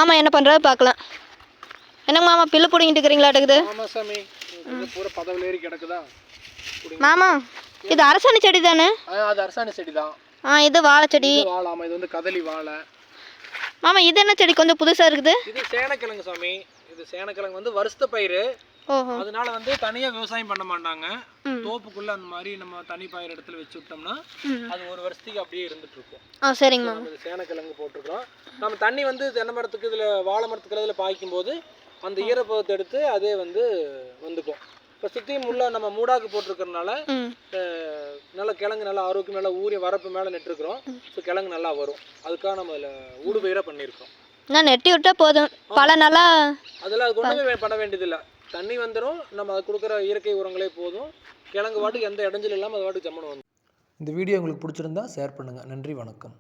மாமா என்ன பண்ணுறாரு பார்க்கலாம். என்னங்க மாமா பில்லு பிடிங்கிட்டு இருக்கிறீங்களாட்டுக்குது? ஆமாம் சாமி, இது பூரா பதவியில் ஏறி கிடக்குதா மாமா. இது அரசாணி செடி தானே? அது அரசாணி செடி தான். இது வாழை செடி. வாழை. ஆமாம், இது வந்து கதலி வாழை. மாமா இது என்ன செடி கொஞ்சம் புதுசாக இருக்குது? இது சேனக்கிழங்கு சாமி. இது சேனக்கிழங்கு வந்து வருஷத்து பயிர். அதனால வந்து தனியாக விவசாயம் பண்ண மாட்டாங்க. தோப்புக்குள்ள அந்த மாதிரி நம்ம தனி பயிர் இடத்துல வச்சு விட்டோம்னா அது ஒரு வருஷத்துக்கு அப்படியே இருந்துட்டு இருக்கும். சரிங்க மாமா. சேனக்கிழங்கு போட்டிருக்கிறோம். நம்ம தண்ணி வந்து தென்னை மரத்துக்கு இதில் வாழை மரத்துக்கு இதில் பாய்க்கும் போது அந்த ஈரப்பதத்தை எடுத்து அதே வந்து வந்துக்கும். இப்போ சுற்றியும் உள்ள நம்ம மூடாக்கு போட்டிருக்கிறதுனால நல்லா கிழங்கு நல்லா ஆரோக்கியம், நல்லா ஊறி வரப்பு மேலே நெட்டுருக்குறோம். ஸோ கிழங்கு நல்லா வரும். அதுக்காக நம்ம அதில் ஊடுபயிராக பண்ணியிருக்கோம். நான் நெட்டி விட்டா போதும், பல நல்லா அதெல்லாம் அது கொண்டு பண்ண வேண்டியதில்லை. தண்ணி வந்துடும், நம்ம அது கொடுக்குற இயற்கை உரங்களே போதும். கிழங்கு வாட்டுக்கு எந்த இடைஞ்சல் இல்லாமல் அது வாட்டுக்கு ஜம்மன் வந்துடும். இந்த வீடியோ உங்களுக்கு பிடிச்சிருந்தா ஷேர் பண்ணுங்கள். நன்றி, வணக்கம்.